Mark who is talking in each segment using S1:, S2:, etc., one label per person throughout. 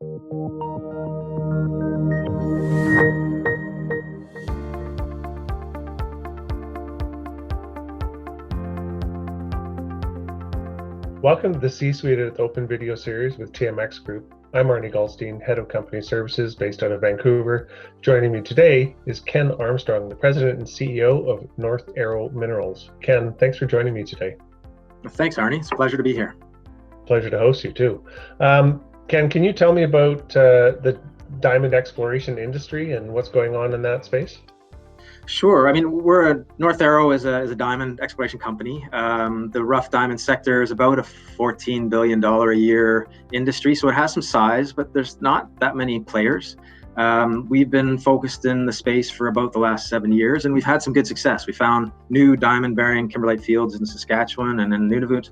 S1: Welcome to the C-Suite at Open Video series with TMX Group. I'm Arnie Goldstein, Head of Company Services based out of Vancouver. Joining me today is Ken Armstrong, the President and CEO of North Arrow Minerals. Ken, thanks for joining me today.
S2: Thanks, Arnie. It's a pleasure to be here.
S1: Pleasure to host you too. Ken, can you tell me about the diamond exploration industry and what's going on in that space?
S2: Sure. I mean, North Arrow is a diamond exploration company. The rough diamond sector is about a $14 billion a year industry, so it has some size, but there's not that many players. We've been focused in the space for about the last 7 years, and we've had some good success. We found new diamond-bearing kimberlite fields in Saskatchewan and in Nunavut.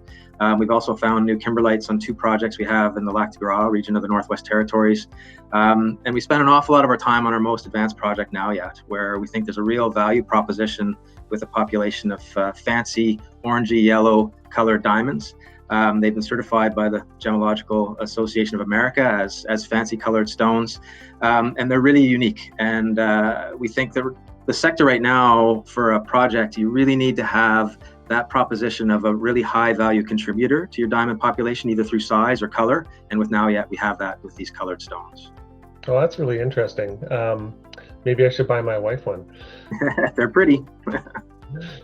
S2: We've also found new kimberlites on 2 projects we have in the Lac de Gras region of the Northwest Territories. And we spend an awful lot of our time on our most advanced project Naujaat, where we think there's a real value proposition with a population of fancy orangey yellow colored diamonds. They've been certified by the Gemological Association of America as fancy colored stones, and they're really unique. And we think that the sector right now, for a project, you really need to have that proposition of a really high value contributor to your diamond population, either through size or color. And with Naujaat, we have that with these colored stones.
S1: Oh, that's really interesting. Maybe I should buy my wife one.
S2: They're pretty.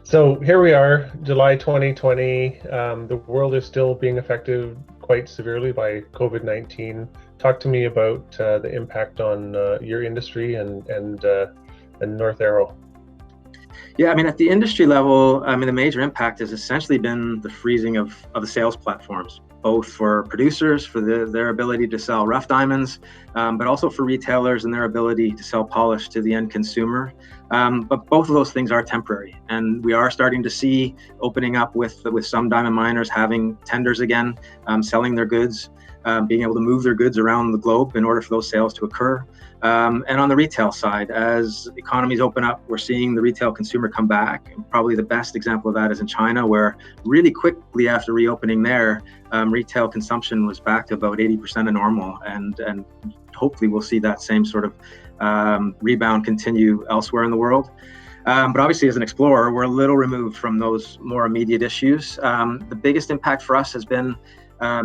S1: So here we are, July 2020. The world is still being affected quite severely by COVID-19. Talk to me about the impact on your industry and North Arrow.
S2: Yeah, I mean, at the industry level, I mean, the major impact has essentially been the freezing of the sales platforms, both for producers, for their ability to sell rough diamonds, but also for retailers and their ability to sell polish to the end consumer. But both of those things are temporary, and we are starting to see opening up with some diamond miners having tenders again, selling their goods, being able to move their goods around the globe in order for those sales to occur. And on the retail side, as economies open up, we're seeing the retail consumer come back. And probably the best example of that is in China, where really quickly after reopening there, retail consumption was back to about 80% of normal. And hopefully we'll see that same sort of rebound continue elsewhere in the world. But obviously, as an explorer, we're a little removed from those more immediate issues. The biggest impact for us has been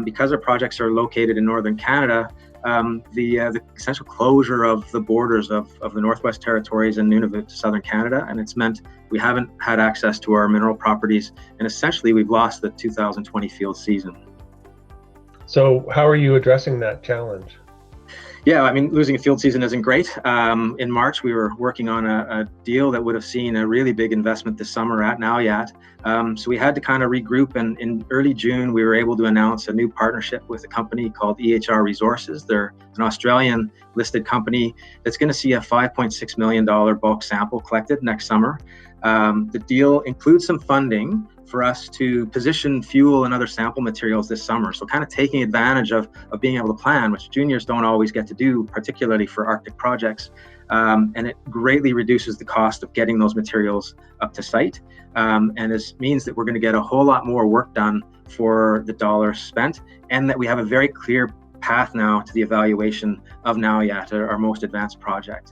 S2: because our projects are located in northern Canada, the essential closure of the borders of the Northwest Territories and Nunavut to southern Canada, and it's meant we haven't had access to our mineral properties, and essentially we've lost the 2020 field season.
S1: So how are you addressing that challenge?
S2: Yeah, I mean, losing a field season isn't great. In March, we were working on a deal that would have seen a really big investment this summer at Naujaat. So we had to kind of regroup, and in early June, we were able to announce a new partnership with a company called EHR Resources. They're an Australian listed company that's going to see a $5.6 million bulk sample collected next summer. The deal includes some funding for us to position fuel and other sample materials this summer. So kind of taking advantage of being able to plan, which juniors don't always get to do, particularly for Arctic projects. And it greatly reduces the cost of getting those materials up to site. And this means that we're going to get a whole lot more work done for the dollars spent, and that we have a very clear path now to the evaluation of Naujaat, our most advanced project.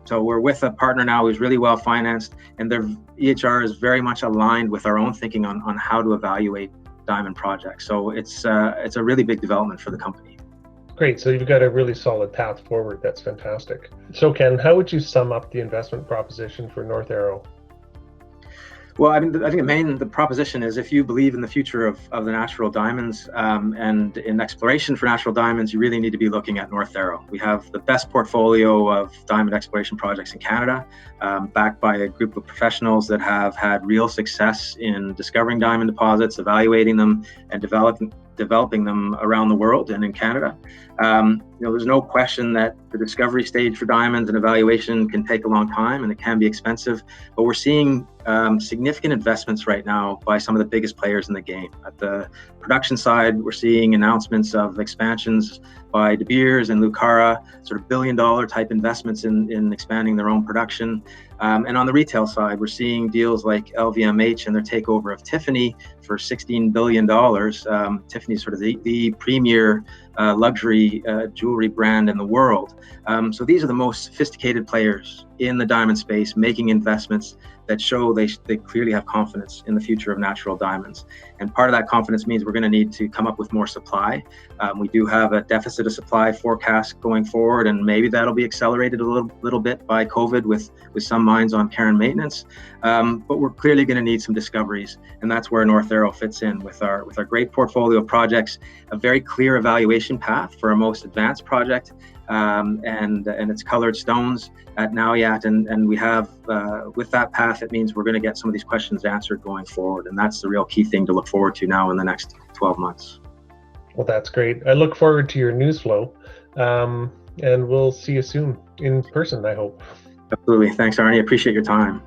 S2: So we're with a partner now who's really well financed, and their EHR is very much aligned with our own thinking on how to evaluate diamond projects. So it's a really big development for the company.
S1: Great, so you've got a really solid path forward. That's fantastic. So Ken, how would you sum up the investment proposition for North Arrow?
S2: Well, I mean, I think the proposition is, if you believe in the future of the natural diamonds and in exploration for natural diamonds, you really need to be looking at North Arrow. We have the best portfolio of diamond exploration projects in Canada, backed by a group of professionals that have had real success in discovering diamond deposits, evaluating them, and developing them around the world and in Canada. There's no question that the discovery stage for diamonds and evaluation can take a long time, and it can be expensive, but we're seeing significant investments right now by some of the biggest players in the game. At the production side, we're seeing announcements of expansions by De Beers and Lucara, sort of billion-dollar type investments in expanding their own production. And on the retail side, we're seeing deals like LVMH and their takeover of Tiffany for $16 billion. Tiffany is sort of the premier luxury jewelry brand in the world. So these are the most sophisticated players in the diamond space, making investments that show they clearly have confidence in the future of natural diamonds. And part of that confidence means we're going to need to come up with more supply. We do have a deficit of supply forecast going forward, and maybe that'll be accelerated a little bit by COVID with some mines on care and maintenance. But we're clearly going to need some discoveries, and that's where North Arrow fits in with our great portfolio of projects, a very clear evaluation path for our most advanced project, and its colored stones at Naujaat, and we have with that path, it means we're going to get some of these questions answered going forward, and that's the real key thing to look forward to now in the next 12 months.
S1: Well, that's great. I look forward to your news flow, and we'll see you soon in person, I hope.
S2: Absolutely. Thanks, Arnie. Appreciate your time.